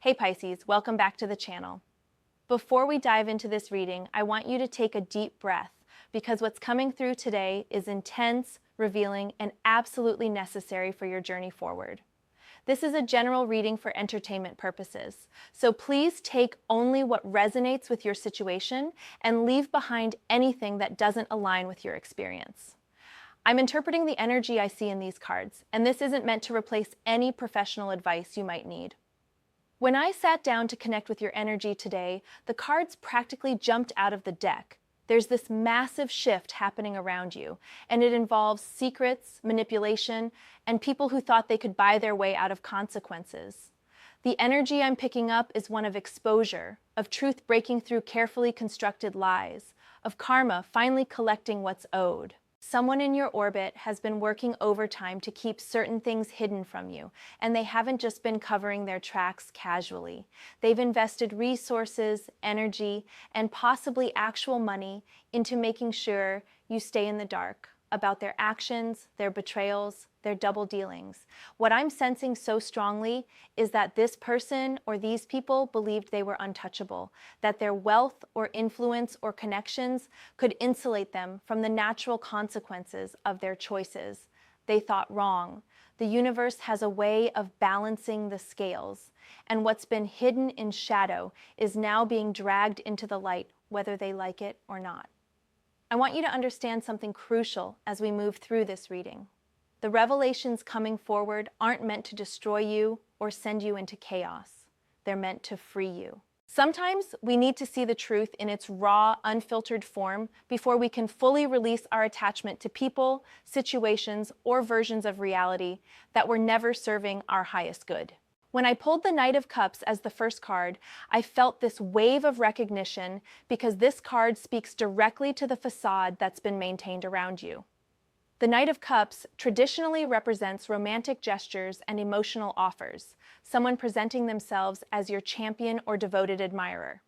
Hey Pisces, welcome back to the channel. Before we dive into this reading, I want you to take a deep breath because what's coming through today is intense, revealing, and absolutely necessary for your journey forward. This is a general reading for entertainment purposes, so please take only what resonates with your situation and leave behind anything that doesn't align with your experience. I'm interpreting the energy I see in these cards, and this isn't meant to replace any professional advice you might need. When I sat down to connect with your energy today, the cards practically jumped out of the deck. There's this massive shift happening around you, and it involves secrets, manipulation, and people who thought they could buy their way out of consequences. The energy I'm picking up is one of exposure, of truth breaking through carefully constructed lies, of karma finally collecting what's owed. Someone in your orbit has been working overtime to keep certain things hidden from you, and they haven't just been covering their tracks casually. They've invested resources, energy, and possibly actual money into making sure you stay in the dark about their actions, their betrayals, their double dealings. What I'm sensing so strongly is that this person or these people believed they were untouchable, that their wealth or influence or connections could insulate them from the natural consequences of their choices. They thought wrong. The universe has a way of balancing the scales, and what's been hidden in shadow is now being dragged into the light, whether they like it or not. I want you to understand something crucial as we move through this reading. The revelations coming forward aren't meant to destroy you or send you into chaos. They're meant to free you. Sometimes we need to see the truth in its raw, unfiltered form before we can fully release our attachment to people, situations, or versions of reality that were never serving our highest good. When I pulled the Knight of Cups as the first card, I felt this wave of recognition because this card speaks directly to the facade that's been maintained around you. The Knight of Cups traditionally represents romantic gestures and emotional offers, someone presenting themselves as your champion or devoted admirer.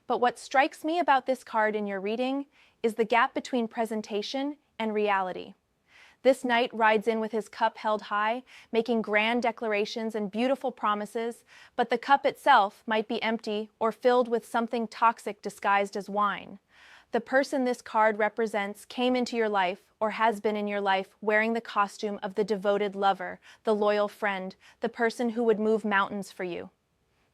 But what strikes me about this card in your reading is the gap between presentation and reality. This knight rides in with his cup held high, making grand declarations and beautiful promises, but the cup itself might be empty or filled with something toxic disguised as wine. The person this card represents came into your life or has been in your life wearing the costume of the devoted lover, the loyal friend, the person who would move mountains for you.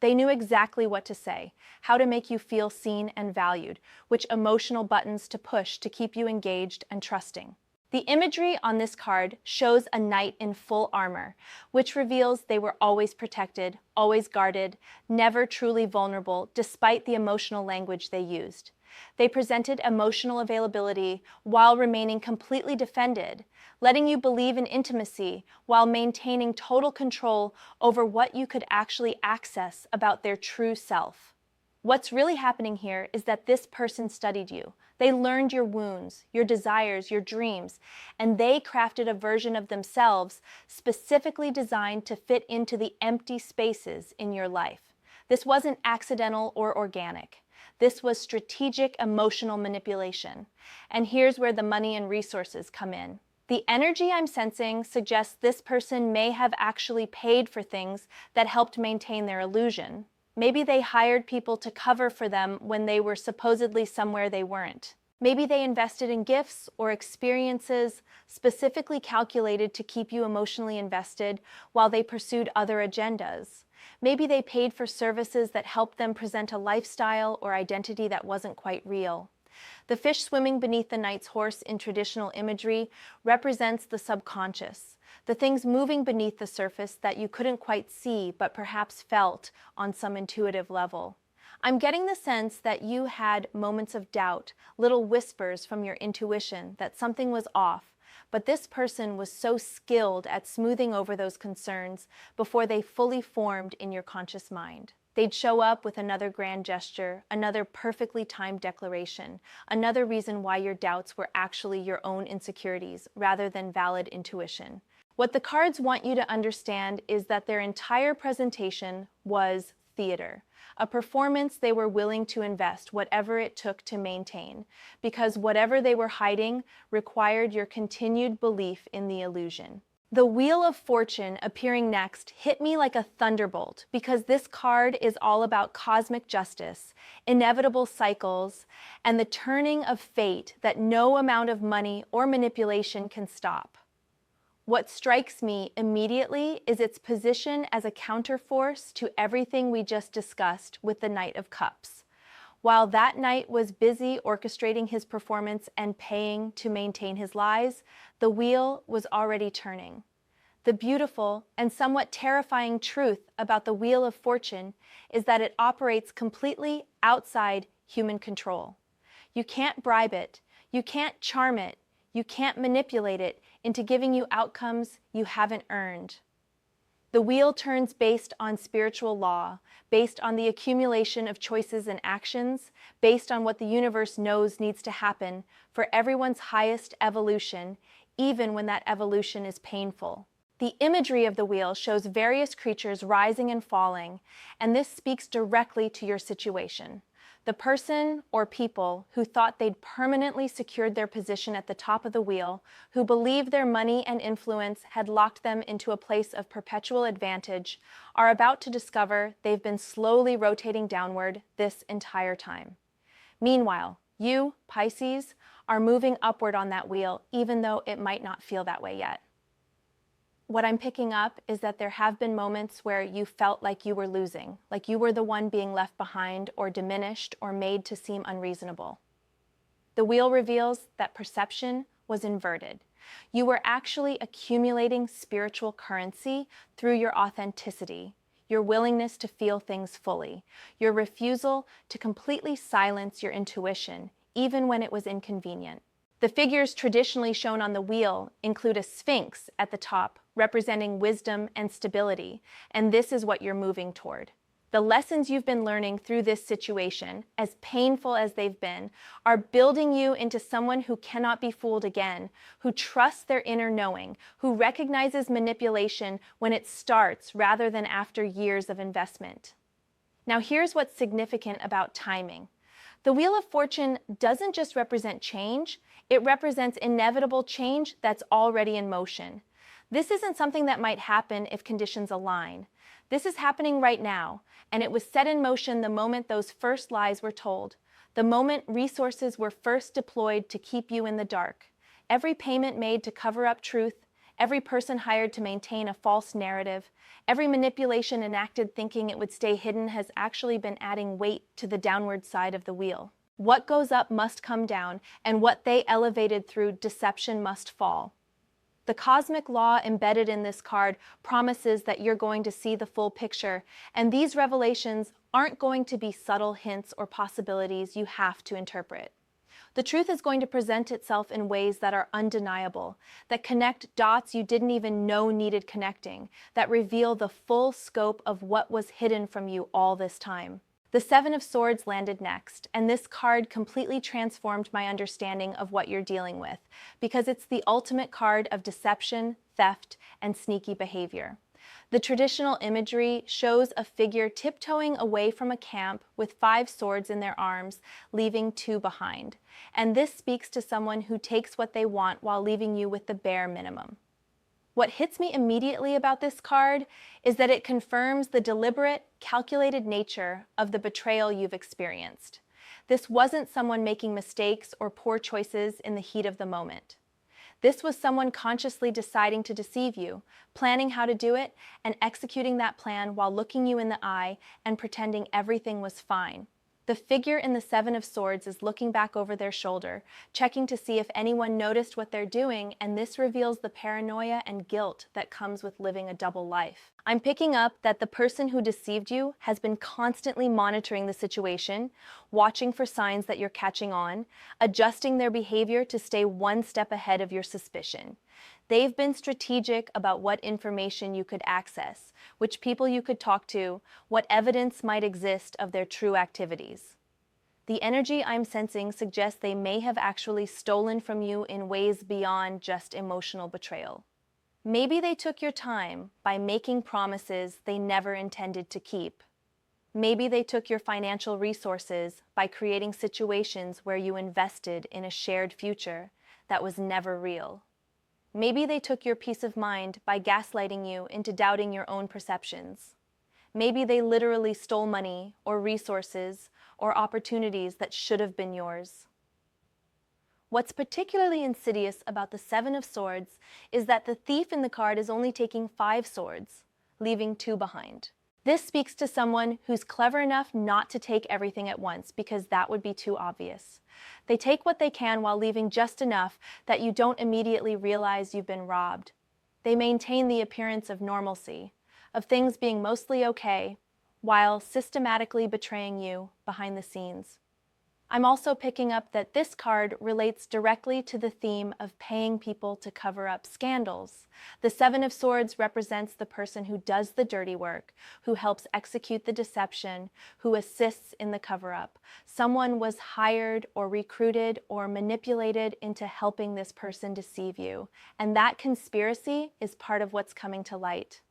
They knew exactly what to say, how to make you feel seen and valued, which emotional buttons to push to keep you engaged and trusting. The imagery on this card shows a knight in full armor, which reveals they were always protected, always guarded, never truly vulnerable, despite the emotional language they used. They presented emotional availability while remaining completely defended, letting you believe in intimacy while maintaining total control over what you could actually access about their true self. What's really happening here is that this person studied you. They learned your wounds, your desires, your dreams, and they crafted a version of themselves specifically designed to fit into the empty spaces in your life. This wasn't accidental or organic. This was strategic emotional manipulation. And here's where the money and resources come in. The energy I'm sensing suggests this person may have actually paid for things that helped maintain their illusion. Maybe they hired people to cover for them when they were supposedly somewhere they weren't. Maybe they invested in gifts or experiences specifically calculated to keep you emotionally invested while they pursued other agendas. Maybe they paid for services that helped them present a lifestyle or identity that wasn't quite real. The fish swimming beneath the knight's horse in traditional imagery represents the subconscious, the things moving beneath the surface that you couldn't quite see but perhaps felt on some intuitive level. I'm getting the sense that you had moments of doubt, little whispers from your intuition that something was off, but this person was so skilled at smoothing over those concerns before they fully formed in your conscious mind. They'd show up with another grand gesture, another perfectly timed declaration, another reason why your doubts were actually your own insecurities rather than valid intuition. What the cards want you to understand is that their entire presentation was theater, a performance they were willing to invest whatever it took to maintain, because whatever they were hiding required your continued belief in the illusion. The Wheel of Fortune appearing next hit me like a thunderbolt because this card is all about cosmic justice, inevitable cycles, and the turning of fate that no amount of money or manipulation can stop. What strikes me immediately is its position as a counterforce to everything we just discussed with the Knight of Cups. While that knight was busy orchestrating his performance and paying to maintain his lies, the wheel was already turning. The beautiful and somewhat terrifying truth about the Wheel of Fortune is that it operates completely outside human control. You can't bribe it, you can't charm it, you can't manipulate it into giving you outcomes you haven't earned. The wheel turns based on spiritual law, based on the accumulation of choices and actions, based on what the universe knows needs to happen for everyone's highest evolution, even when that evolution is painful. The imagery of the wheel shows various creatures rising and falling, and this speaks directly to your situation. The person or people who thought they'd permanently secured their position at the top of the wheel, who believed their money and influence had locked them into a place of perpetual advantage, are about to discover they've been slowly rotating downward this entire time. Meanwhile, you, Pisces, are moving upward on that wheel, even though it might not feel that way yet. What I'm picking up is that there have been moments where you felt like you were losing, like you were the one being left behind or diminished or made to seem unreasonable. The wheel reveals that perception was inverted. You were actually accumulating spiritual currency through your authenticity, your willingness to feel things fully, your refusal to completely silence your intuition, even when it was inconvenient. The figures traditionally shown on the wheel include a sphinx at the top, representing wisdom and stability, and this is what you're moving toward. The lessons you've been learning through this situation, as painful as they've been, are building you into someone who cannot be fooled again, who trusts their inner knowing, who recognizes manipulation when it starts rather than after years of investment. Now here's what's significant about timing. The Wheel of Fortune doesn't just represent change, it represents inevitable change that's already in motion. This isn't something that might happen if conditions align. This is happening right now, and it was set in motion the moment those first lies were told, the moment resources were first deployed to keep you in the dark. Every payment made to cover up truth, every person hired to maintain a false narrative, every manipulation enacted thinking it would stay hidden has actually been adding weight to the downward side of the wheel. What goes up must come down, and what they elevated through deception must fall. The cosmic law embedded in this card promises that you're going to see the full picture, and these revelations aren't going to be subtle hints or possibilities you have to interpret. The truth is going to present itself in ways that are undeniable, that connect dots you didn't even know needed connecting, that reveal the full scope of what was hidden from you all this time. The Seven of Swords landed next, and this card completely transformed my understanding of what you're dealing with, because it's the ultimate card of deception, theft, and sneaky behavior. The traditional imagery shows a figure tiptoeing away from a camp with 5 swords in their arms, leaving 2 behind. And this speaks to someone who takes what they want while leaving you with the bare minimum. What hits me immediately about this card is that it confirms the deliberate, calculated nature of the betrayal you've experienced. This wasn't someone making mistakes or poor choices in the heat of the moment. This was someone consciously deciding to deceive you, planning how to do it, and executing that plan while looking you in the eye and pretending everything was fine. The figure in the Seven of Swords is looking back over their shoulder, checking to see if anyone noticed what they're doing, and this reveals the paranoia and guilt that comes with living a double life. I'm picking up that the person who deceived you has been constantly monitoring the situation, watching for signs that you're catching on, adjusting their behavior to stay one step ahead of your suspicion. They've been strategic about what information you could access, which people you could talk to, what evidence might exist of their true activities. The energy I'm sensing suggests they may have actually stolen from you in ways beyond just emotional betrayal. Maybe they took your time by making promises they never intended to keep. Maybe they took your financial resources by creating situations where you invested in a shared future that was never real. Maybe they took your peace of mind by gaslighting you into doubting your own perceptions. Maybe they literally stole money or resources or opportunities that should have been yours. What's particularly insidious about the Seven of Swords is that the thief in the card is only taking 5 swords, leaving 2 behind. This speaks to someone who's clever enough not to take everything at once because that would be too obvious. They take what they can while leaving just enough that you don't immediately realize you've been robbed. They maintain the appearance of normalcy, of things being mostly okay, while systematically betraying you behind the scenes. I'm also picking up that this card relates directly to the theme of paying people to cover up scandals. The Seven of Swords represents the person who does the dirty work, who helps execute the deception, who assists in the cover-up. Someone was hired or recruited or manipulated into helping this person deceive you, and that conspiracy is part of what's coming to light.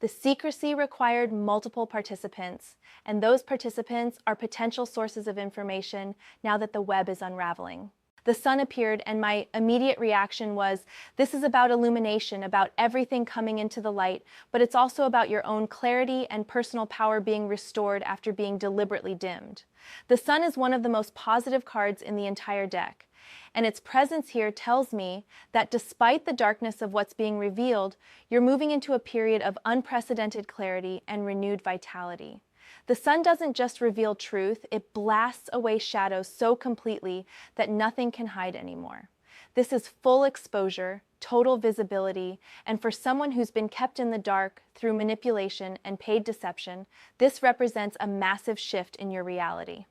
The secrecy required multiple participants, and those participants are potential sources of information now that the web is unraveling. The sun appeared, and my immediate reaction was, this is about illumination, about everything coming into the light, but it's also about your own clarity and personal power being restored after being deliberately dimmed. The sun is one of the most positive cards in the entire deck, and its presence here tells me that despite the darkness of what's being revealed, you're moving into a period of unprecedented clarity and renewed vitality. The sun doesn't just reveal truth, it blasts away shadows so completely that nothing can hide anymore. This is full exposure, total visibility, and for someone who's been kept in the dark through manipulation and paid deception, this represents a massive shift in your reality.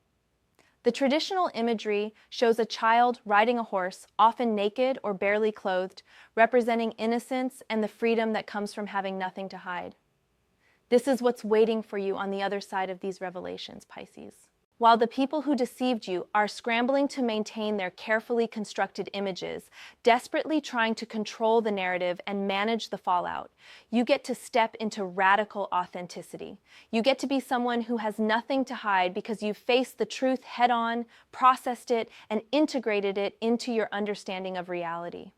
The traditional imagery shows a child riding a horse, often naked or barely clothed, representing innocence and the freedom that comes from having nothing to hide. This is what's waiting for you on the other side of these revelations, Pisces. While the people who deceived you are scrambling to maintain their carefully constructed images, desperately trying to control the narrative and manage the fallout, you get to step into radical authenticity. You get to be someone who has nothing to hide because you've faced the truth head-on, processed it, and integrated it into your understanding of reality.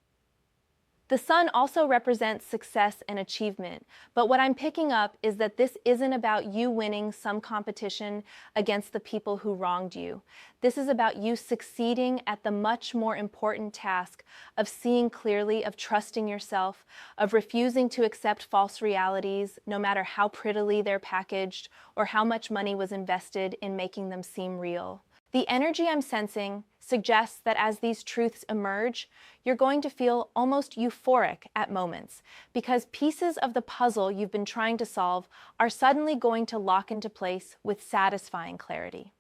The sun also represents success and achievement, but what I'm picking up is that this isn't about you winning some competition against the people who wronged you. This is about you succeeding at the much more important task of seeing clearly, of trusting yourself, of refusing to accept false realities, no matter how prettily they're packaged or how much money was invested in making them seem real. The energy I'm sensing suggests that as these truths emerge, you're going to feel almost euphoric at moments, because pieces of the puzzle you've been trying to solve are suddenly going to lock into place with satisfying clarity.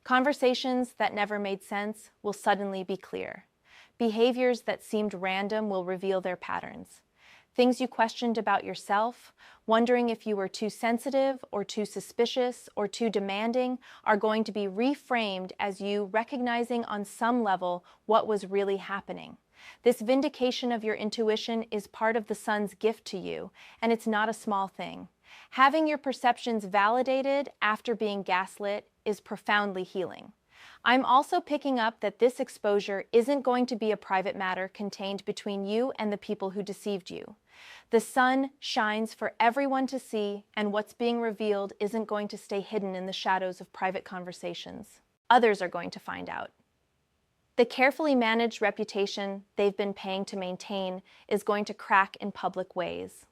Conversations that never made sense will suddenly be clear. Behaviors that seemed random will reveal their patterns. Things you questioned about yourself, wondering if you were too sensitive or too suspicious or too demanding, are going to be reframed as you recognizing on some level what was really happening. This vindication of your intuition is part of the sun's gift to you, and it's not a small thing. Having your perceptions validated after being gaslit is profoundly healing. I'm also picking up that this exposure isn't going to be a private matter contained between you and the people who deceived you. The sun shines for everyone to see, and what's being revealed isn't going to stay hidden in the shadows of private conversations. Others are going to find out. The carefully managed reputation they've been paying to maintain is going to crack in public ways.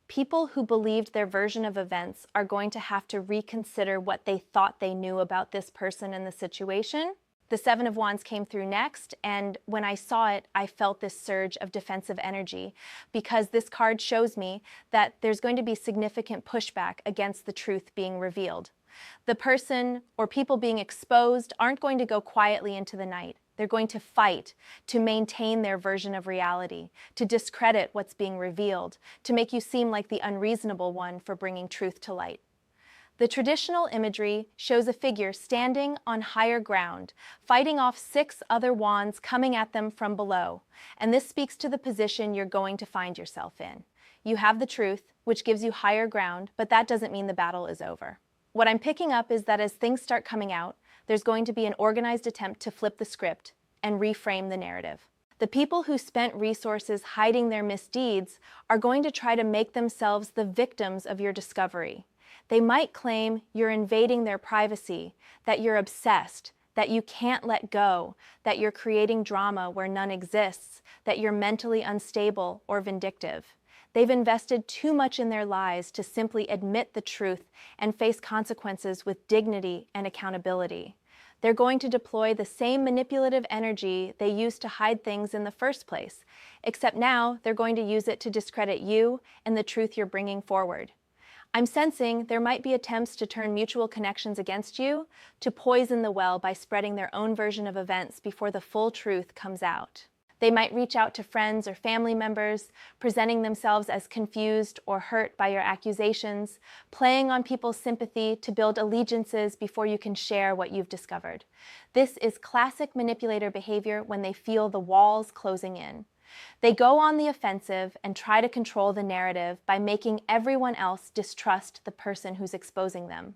People who believed their version of events are going to have to reconsider what they thought they knew about this person and the situation. The Seven of Wands came through next, and when I saw it, I felt this surge of defensive energy, because this card shows me that there's going to be significant pushback against the truth being revealed. The person or people being exposed aren't going to go quietly into the night. They're going to fight to maintain their version of reality, to discredit what's being revealed, to make you seem like the unreasonable one for bringing truth to light. The traditional imagery shows a figure standing on higher ground, fighting off 6 other wands coming at them from below, and this speaks to the position you're going to find yourself in. You have the truth, which gives you higher ground, but that doesn't mean the battle is over. What I'm picking up is that as things start coming out, there's going to be an organized attempt to flip the script and reframe the narrative. The people who spent resources hiding their misdeeds are going to try to make themselves the victims of your discovery. They might claim you're invading their privacy, that you're obsessed, that you can't let go, that you're creating drama where none exists, that you're mentally unstable or vindictive. They've invested too much in their lies to simply admit the truth and face consequences with dignity and accountability. They're going to deploy the same manipulative energy they used to hide things in the first place, except now they're going to use it to discredit you and the truth you're bringing forward. I'm sensing there might be attempts to turn mutual connections against you, to poison the well by spreading their own version of events before the full truth comes out. They might reach out to friends or family members, presenting themselves as confused or hurt by your accusations, playing on people's sympathy to build allegiances before you can share what you've discovered. This is classic manipulator behavior when they feel the walls closing in. They go on the offensive and try to control the narrative by making everyone else distrust the person who's exposing them.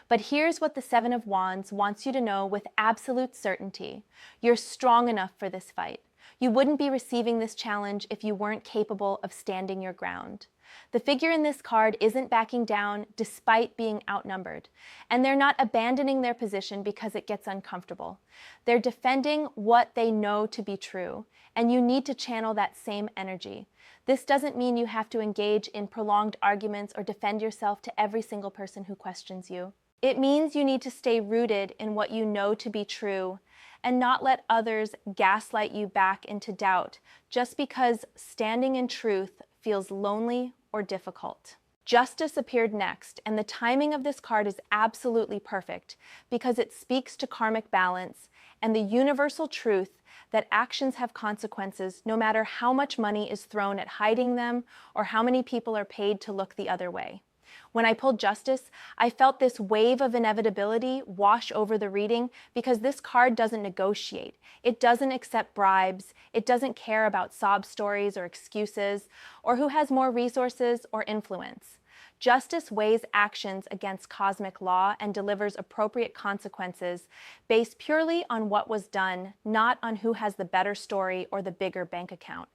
But here's what the Seven of Wands wants you to know with absolute certainty. You're strong enough for this fight. You wouldn't be receiving this challenge if you weren't capable of standing your ground. The figure in this card isn't backing down despite being outnumbered, and they're not abandoning their position because it gets uncomfortable. They're defending what they know to be true, and you need to channel that same energy. This doesn't mean you have to engage in prolonged arguments or defend yourself to every single person who questions you. It means you need to stay rooted in what you know to be true and not let others gaslight you back into doubt just because standing in truth feels lonely or difficult. Justice appeared next, and the timing of this card is absolutely perfect because it speaks to karmic balance and the universal truth that actions have consequences no matter how much money is thrown at hiding them or how many people are paid to look the other way. When I pulled Justice, I felt this wave of inevitability wash over the reading because this card doesn't negotiate. It doesn't accept bribes. It doesn't care about sob stories or excuses or who has more resources or influence. Justice weighs actions against cosmic law and delivers appropriate consequences based purely on what was done, not on who has the better story or the bigger bank account.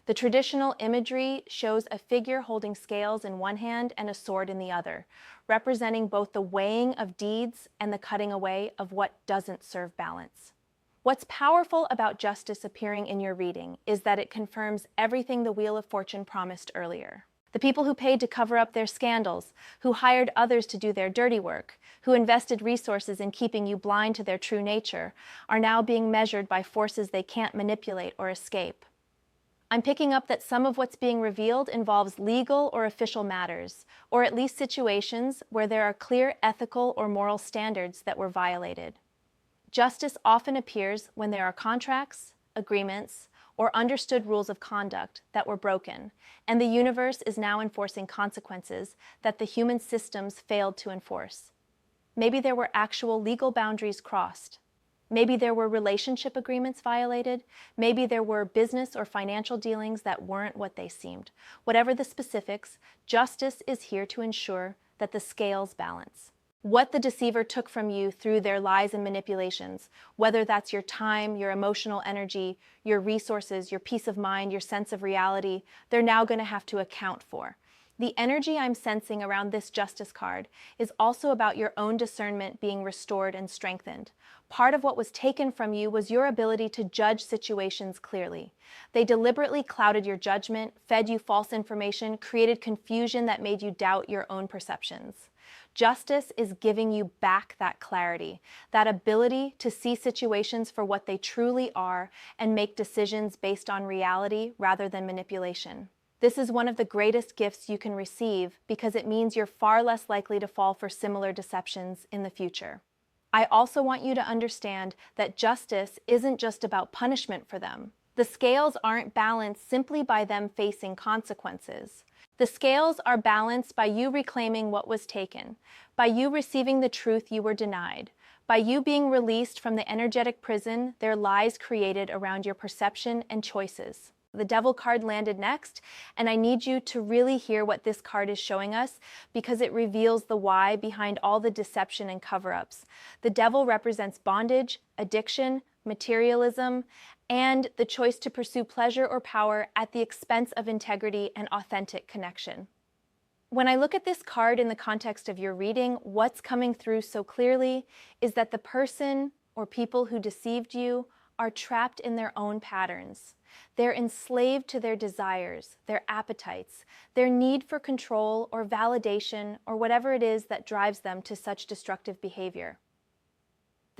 The traditional imagery shows a figure holding scales in one hand and a sword in the other, representing both the weighing of deeds and the cutting away of what doesn't serve balance. What's powerful about Justice appearing in your reading is that it confirms everything the Wheel of Fortune promised earlier. The people who paid to cover up their scandals, who hired others to do their dirty work, who invested resources in keeping you blind to their true nature, are now being measured by forces they can't manipulate or escape. I'm picking up that some of what's being revealed involves legal or official matters, or at least situations where there are clear ethical or moral standards that were violated. Justice often appears when there are contracts, agreements, or understood rules of conduct that were broken, and the universe is now enforcing consequences that the human systems failed to enforce. Maybe there were actual legal boundaries crossed. Maybe there were relationship agreements violated. Maybe there were business or financial dealings that weren't what they seemed. Whatever the specifics, justice is here to ensure that the scales balance. What the deceiver took from you through their lies and manipulations, whether that's your time, your emotional energy, your resources, your peace of mind, your sense of reality, they're now going to have to account for. The energy I'm sensing around this Justice card is also about your own discernment being restored and strengthened. Part of what was taken from you was your ability to judge situations clearly. They deliberately clouded your judgment, fed you false information, created confusion that made you doubt your own perceptions. Justice is giving you back that clarity, that ability to see situations for what they truly are and make decisions based on reality rather than manipulation. This is one of the greatest gifts you can receive because it means you're far less likely to fall for similar deceptions in the future. I also want you to understand that justice isn't just about punishment for them. The scales aren't balanced simply by them facing consequences. The scales are balanced by you reclaiming what was taken, by you receiving the truth you were denied, by you being released from the energetic prison their lies created around your perception and choices. The Devil card landed next, and I need you to really hear what this card is showing us because it reveals the why behind all the deception and cover-ups. The Devil represents bondage, addiction, materialism, and the choice to pursue pleasure or power at the expense of integrity and authentic connection. When I look at this card in the context of your reading, what's coming through so clearly is that the person or people who deceived you are trapped in their own patterns. They're enslaved to their desires, their appetites, their need for control or validation or whatever it is that drives them to such destructive behavior.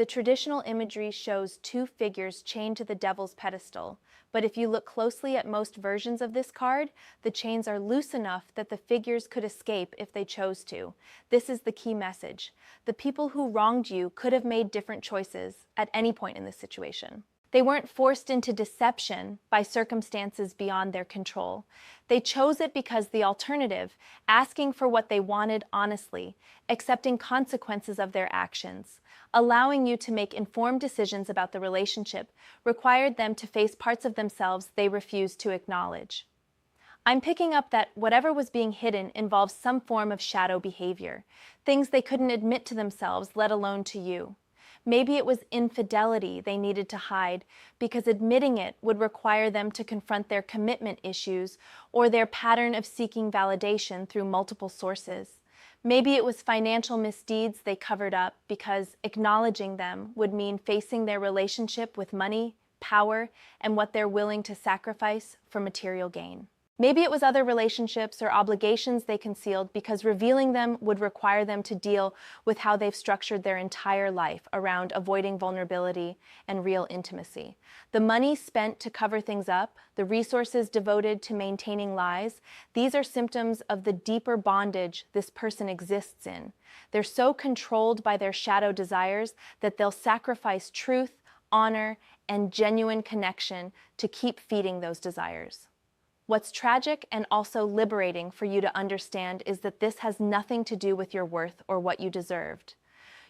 The traditional imagery shows two figures chained to the devil's pedestal, but if you look closely at most versions of this card, the chains are loose enough that the figures could escape if they chose to. This is the key message. The people who wronged you could have made different choices at any point in this situation. They weren't forced into deception by circumstances beyond their control. They chose it because the alternative, asking for what they wanted honestly, accepting consequences of their actions, allowing you to make informed decisions about the relationship, required them to face parts of themselves they refused to acknowledge. I'm picking up that whatever was being hidden involves some form of shadow behavior, things they couldn't admit to themselves, let alone to you. Maybe it was infidelity they needed to hide because admitting it would require them to confront their commitment issues or their pattern of seeking validation through multiple sources. Maybe it was financial misdeeds they covered up because acknowledging them would mean facing their relationship with money, power, and what they're willing to sacrifice for material gain. Maybe it was other relationships or obligations they concealed because revealing them would require them to deal with how they've structured their entire life around avoiding vulnerability and real intimacy. The money spent to cover things up, the resources devoted to maintaining lies, these are symptoms of the deeper bondage this person exists in. They're so controlled by their shadow desires that they'll sacrifice truth, honor, and genuine connection to keep feeding those desires. What's tragic and also liberating for you to understand is that this has nothing to do with your worth or what you deserved.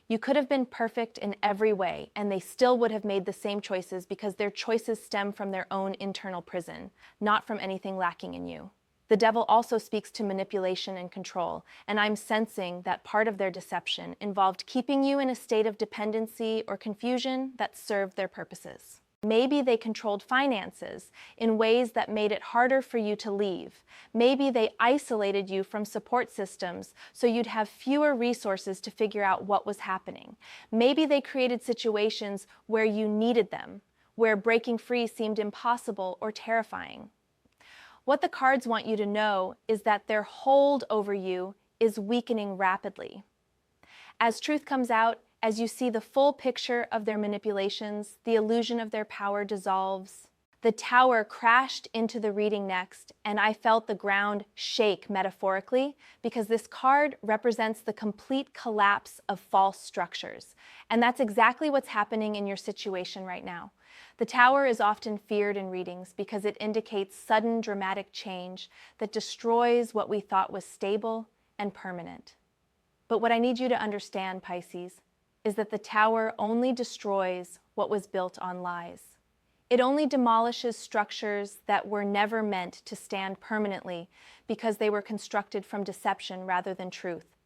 You could have been perfect in every way, and they still would have made the same choices because their choices stem from their own internal prison, not from anything lacking in you. The devil also speaks to manipulation and control, and I'm sensing that part of their deception involved keeping you in a state of dependency or confusion that served their purposes. Maybe they controlled finances in ways that made it harder for you to leave. Maybe they isolated you from support systems so you'd have fewer resources to figure out what was happening. Maybe they created situations where you needed them, where breaking free seemed impossible or terrifying. What the cards want you to know is that their hold over you is weakening rapidly. As truth comes out, as you see the full picture of their manipulations, the illusion of their power dissolves. The tower crashed into the reading next, and I felt the ground shake metaphorically because this card represents the complete collapse of false structures. And that's exactly what's happening in your situation right now. The tower is often feared in readings because it indicates sudden dramatic change that destroys what we thought was stable and permanent. But what I need you to understand, Pisces, is that the tower only destroys what was built on lies. It only demolishes structures that were never meant to stand permanently because they were constructed from deception rather than truth.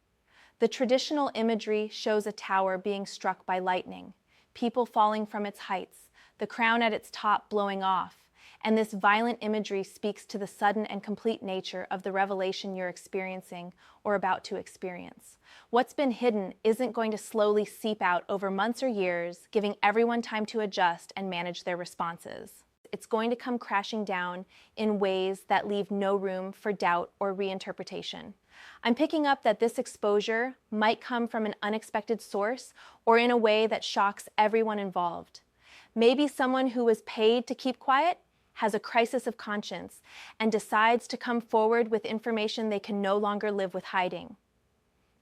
The traditional imagery shows a tower being struck by lightning, people falling from its heights, the crown at its top blowing off, and this violent imagery speaks to the sudden and complete nature of the revelation you're experiencing or about to experience. What's been hidden isn't going to slowly seep out over months or years, giving everyone time to adjust and manage their responses. It's going to come crashing down in ways that leave no room for doubt or reinterpretation. I'm picking up that this exposure might come from an unexpected source or in a way that shocks everyone involved. Maybe someone who was paid to keep quiet has a crisis of conscience and decides to come forward with information they can no longer live with hiding.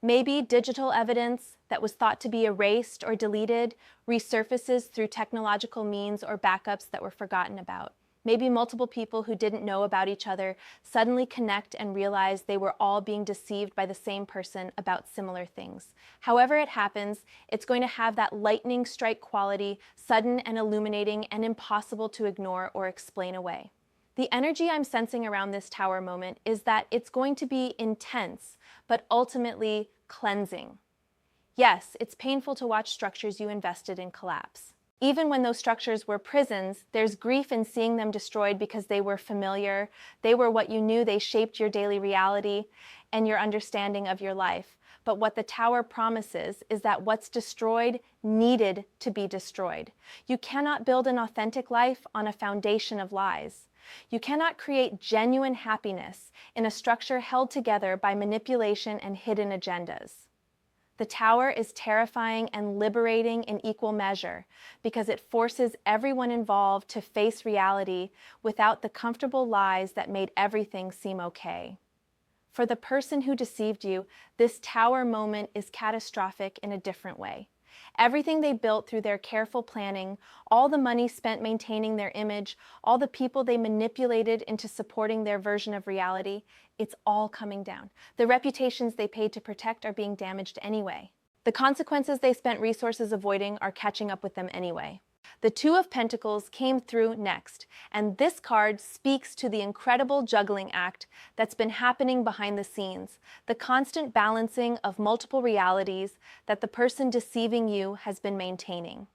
Maybe digital evidence that was thought to be erased or deleted resurfaces through technological means or backups that were forgotten about. Maybe multiple people who didn't know about each other suddenly connect and realize they were all being deceived by the same person about similar things. However it happens, it's going to have that lightning strike quality, sudden and illuminating and impossible to ignore or explain away. The energy I'm sensing around this tower moment is that it's going to be intense, but ultimately cleansing. Yes, it's painful to watch structures you invested in collapse. Even when those structures were prisons, there's grief in seeing them destroyed because they were familiar, they were what you knew, they shaped your daily reality and your understanding of your life. But what the Tower promises is that what's destroyed needed to be destroyed. You cannot build an authentic life on a foundation of lies. You cannot create genuine happiness in a structure held together by manipulation and hidden agendas. The Tower is terrifying and liberating in equal measure because it forces everyone involved to face reality without the comfortable lies that made everything seem okay. For the person who deceived you, this Tower moment is catastrophic in a different way. Everything they built through their careful planning, all the money spent maintaining their image, all the people they manipulated into supporting their version of reality, it's all coming down. The reputations they paid to protect are being damaged anyway. The consequences they spent resources avoiding are catching up with them anyway. The Two of Pentacles came through next, and this card speaks to the incredible juggling act that's been happening behind the scenes, the constant balancing of multiple realities that the person deceiving you has been maintaining.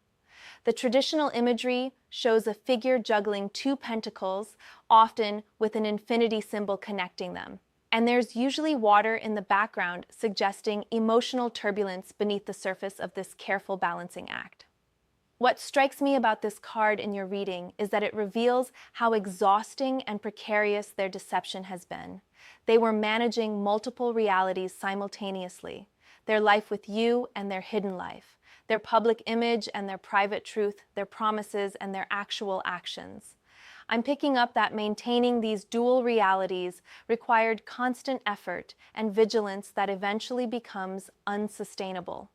The traditional imagery shows a figure juggling two pentacles, often with an infinity symbol connecting them. And there's usually water in the background, suggesting emotional turbulence beneath the surface of this careful balancing act. What strikes me about this card in your reading is that it reveals how exhausting and precarious their deception has been. They were managing multiple realities simultaneously, their life with you and their hidden life, their public image and their private truth, their promises and their actual actions. I'm picking up that maintaining these dual realities required constant effort and vigilance that eventually becomes unsustainable.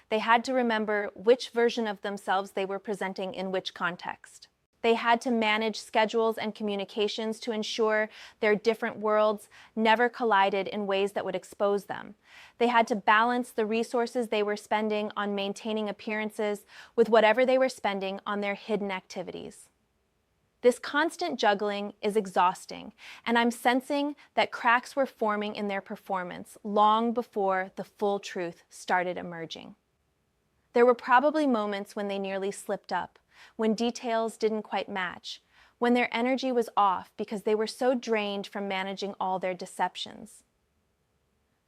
They had to remember which version of themselves they were presenting in which context. They had to manage schedules and communications to ensure their different worlds never collided in ways that would expose them. They had to balance the resources they were spending on maintaining appearances with whatever they were spending on their hidden activities. This constant juggling is exhausting, and I'm sensing that cracks were forming in their performance long before the full truth started emerging. There were probably moments when they nearly slipped up, when details didn't quite match, when their energy was off because they were so drained from managing all their deceptions.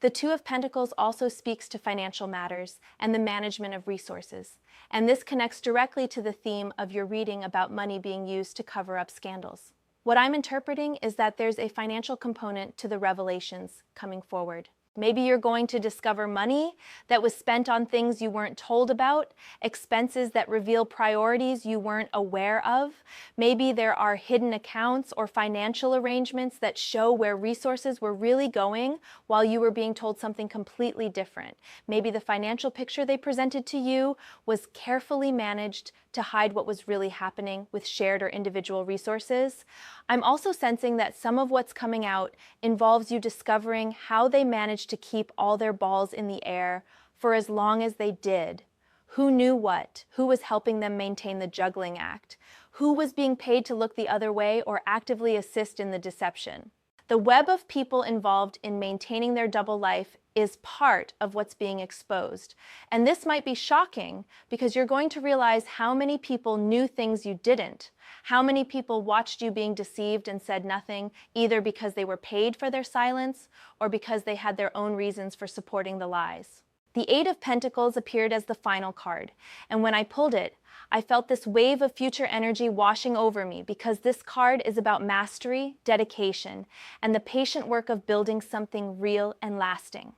The Two of Pentacles also speaks to financial matters and the management of resources, and this connects directly to the theme of your reading about money being used to cover up scandals. What I'm interpreting is that there's a financial component to the revelations coming forward. Maybe you're going to discover money that was spent on things you weren't told about, expenses that reveal priorities you weren't aware of. Maybe there are hidden accounts or financial arrangements that show where resources were really going while you were being told something completely different. Maybe the financial picture they presented to you was carefully managed to hide what was really happening with shared or individual resources. I'm also sensing that some of what's coming out involves you discovering how they managed to keep all their balls in the air for as long as they did. Who knew what? Who was helping them maintain the juggling act? Who was being paid to look the other way or actively assist in the deception? The web of people involved in maintaining their double life is part of what's being exposed. And this might be shocking because you're going to realize how many people knew things you didn't, how many people watched you being deceived and said nothing, either because they were paid for their silence or because they had their own reasons for supporting the lies. The Eight of Pentacles appeared as the final card, and when I pulled it, I felt this wave of future energy washing over me because this card is about mastery, dedication, and the patient work of building something real and lasting.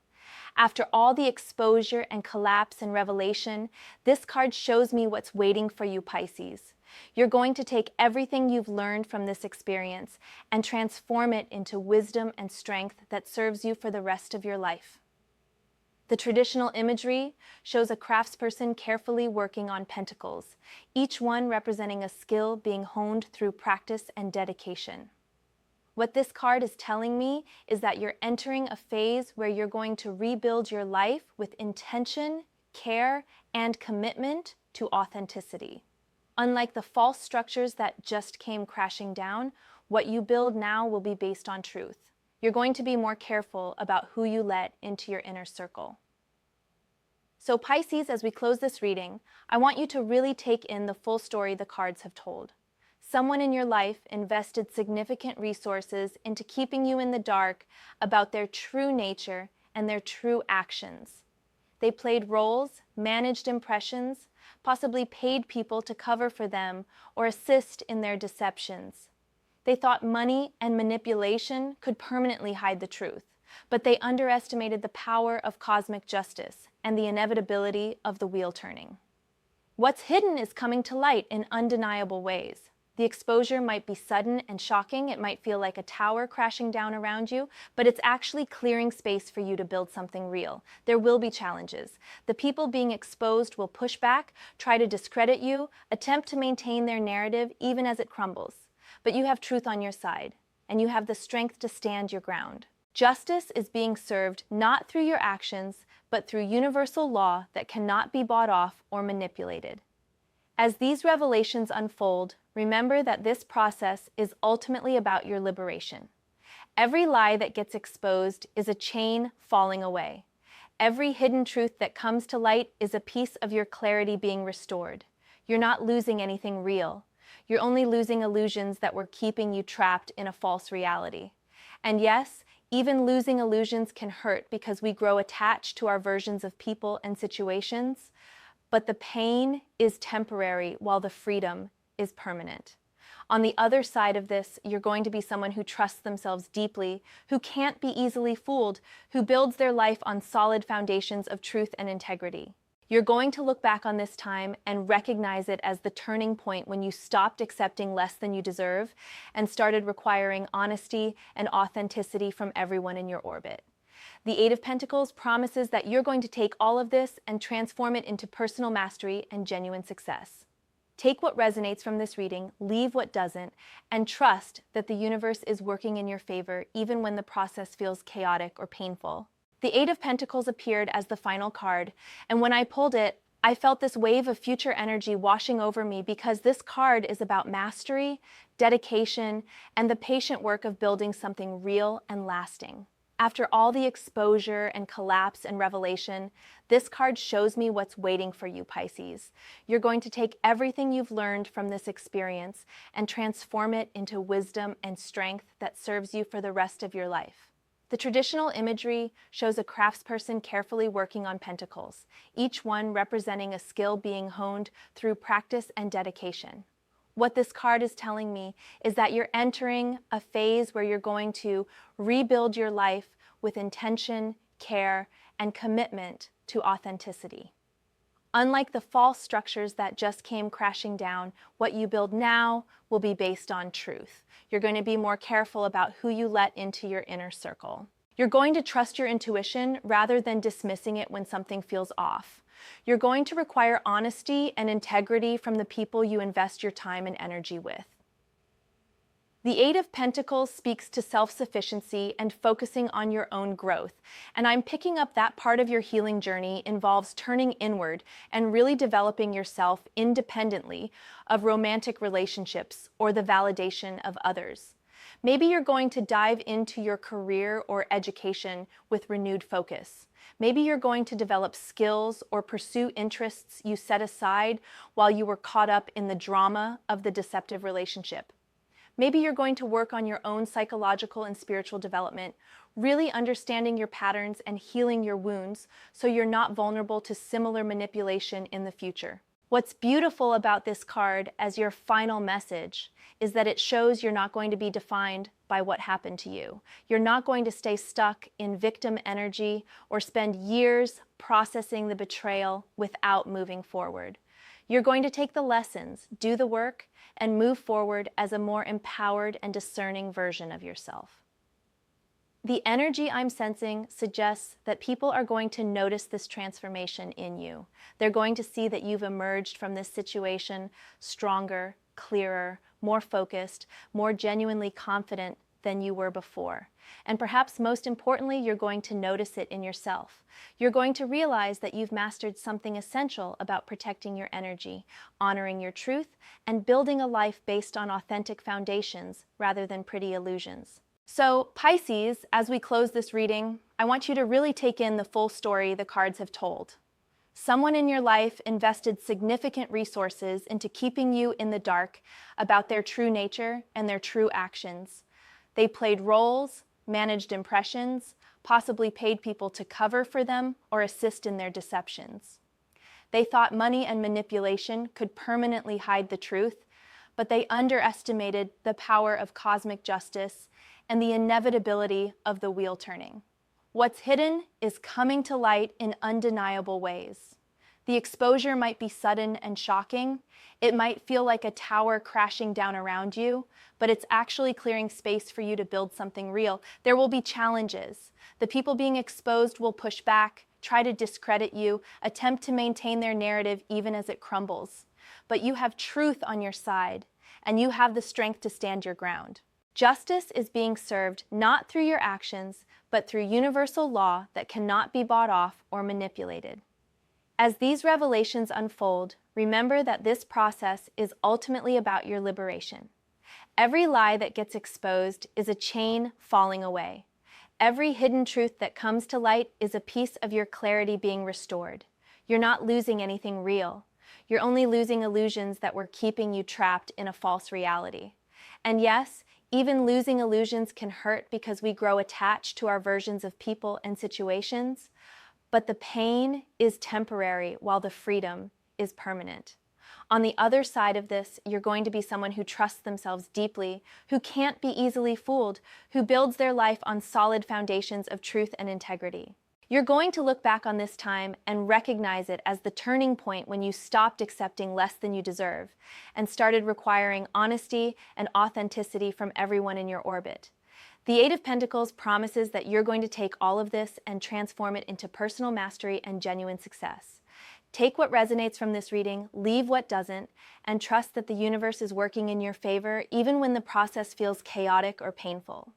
After all the exposure and collapse and revelation, this card shows me what's waiting for you, Pisces. You're going to take everything you've learned from this experience and transform it into wisdom and strength that serves you for the rest of your life. The traditional imagery shows a craftsperson carefully working on pentacles, each one representing a skill being honed through practice and dedication. What this card is telling me is that you're entering a phase where you're going to rebuild your life with intention, care, and commitment to authenticity. Unlike the false structures that just came crashing down, what you build now will be based on truth. You're going to be more careful about who you let into your inner circle. So Pisces, as we close this reading, I want you to really take in the full story the cards have told. Someone in your life invested significant resources into keeping you in the dark about their true nature and their true actions. They played roles, managed impressions, possibly paid people to cover for them or assist in their deceptions. They thought money and manipulation could permanently hide the truth, but they underestimated the power of cosmic justice and the inevitability of the wheel turning. What's hidden is coming to light in undeniable ways. The exposure might be sudden and shocking. It might feel like a tower crashing down around you, but it's actually clearing space for you to build something real. There will be challenges. The people being exposed will push back, try to discredit you, attempt to maintain their narrative even as it crumbles. But you have truth on your side, and you have the strength to stand your ground. Justice is being served not through your actions, but through universal law that cannot be bought off or manipulated. As these revelations unfold, remember that this process is ultimately about your liberation. Every lie that gets exposed is a chain falling away. Every hidden truth that comes to light is a piece of your clarity being restored. You're not losing anything real. You're only losing illusions that were keeping you trapped in a false reality. And yes, even losing illusions can hurt because we grow attached to our versions of people and situations. But the pain is temporary while the freedom is permanent. On the other side of this, you're going to be someone who trusts themselves deeply, who can't be easily fooled, who builds their life on solid foundations of truth and integrity. You're going to look back on this time and recognize it as the turning point when you stopped accepting less than you deserve and started requiring honesty and authenticity from everyone in your orbit. The Eight of Pentacles promises that you're going to take all of this and transform it into personal mastery and genuine success. Take what resonates from this reading, leave what doesn't, and trust that the universe is working in your favor even when the process feels chaotic or painful. The Eight of Pentacles appeared as the final card, and when I pulled it, I felt this wave of future energy washing over me because this card is about mastery, dedication, and the patient work of building something real and lasting. After all the exposure and collapse and revelation, this card shows me what's waiting for you, Pisces. You're going to take everything you've learned from this experience and transform it into wisdom and strength that serves you for the rest of your life. The traditional imagery shows a craftsperson carefully working on pentacles, each one representing a skill being honed through practice and dedication. What this card is telling me is that you're entering a phase where you're going to rebuild your life with intention, care, and commitment to authenticity. Unlike the false structures that just came crashing down, what you build now will be based on truth. You're going to be more careful about who you let into your inner circle. You're going to trust your intuition rather than dismissing it when something feels off. You're going to require honesty and integrity from the people you invest your time and energy with. The Eight of Pentacles speaks to self-sufficiency and focusing on your own growth, and I'm picking up that part of your healing journey involves turning inward and really developing yourself independently of romantic relationships or the validation of others. Maybe you're going to dive into your career or education with renewed focus. Maybe you're going to develop skills or pursue interests you set aside while you were caught up in the drama of the deceptive relationship. Maybe you're going to work on your own psychological and spiritual development, really understanding your patterns and healing your wounds so you're not vulnerable to similar manipulation in the future. What's beautiful about this card as your final message is that it shows you're not going to be defined by what happened to you. You're not going to stay stuck in victim energy or spend years processing the betrayal without moving forward. You're going to take the lessons, do the work, and move forward as a more empowered and discerning version of yourself. The energy I'm sensing suggests that people are going to notice this transformation in you. They're going to see that you've emerged from this situation stronger, clearer, more focused, more genuinely confident than you were before. And perhaps most importantly, you're going to notice it in yourself. You're going to realize that you've mastered something essential about protecting your energy, honoring your truth, and building a life based on authentic foundations rather than pretty illusions. So, Pisces, as we close this reading, I want you to really take in the full story the cards have told. Someone in your life invested significant resources into keeping you in the dark about their true nature and their true actions. They played roles, managed impressions, possibly paid people to cover for them or assist in their deceptions. They thought money and manipulation could permanently hide the truth, but they underestimated the power of cosmic justice and the inevitability of the wheel turning. What's hidden is coming to light in undeniable ways. The exposure might be sudden and shocking. It might feel like a tower crashing down around you, but it's actually clearing space for you to build something real. There will be challenges. The people being exposed will push back, try to discredit you, attempt to maintain their narrative even as it crumbles. But you have truth on your side, and you have the strength to stand your ground. Justice is being served not through your actions, but through universal law that cannot be bought off or manipulated. As these revelations unfold, remember that this process is ultimately about your liberation. Every lie that gets exposed is a chain falling away. Every hidden truth that comes to light is a piece of your clarity being restored. You're not losing anything real. You're only losing illusions that were keeping you trapped in a false reality. And yes, even losing illusions can hurt because we grow attached to our versions of people and situations, but the pain is temporary while the freedom is permanent. On the other side of this, you're going to be someone who trusts themselves deeply, who can't be easily fooled, who builds their life on solid foundations of truth and integrity. You're going to look back on this time and recognize it as the turning point when you stopped accepting less than you deserve and started requiring honesty and authenticity from everyone in your orbit. The Eight of Pentacles promises that you're going to take all of this and transform it into personal mastery and genuine success. Take what resonates from this reading, leave what doesn't, and trust that the universe is working in your favor even when the process feels chaotic or painful.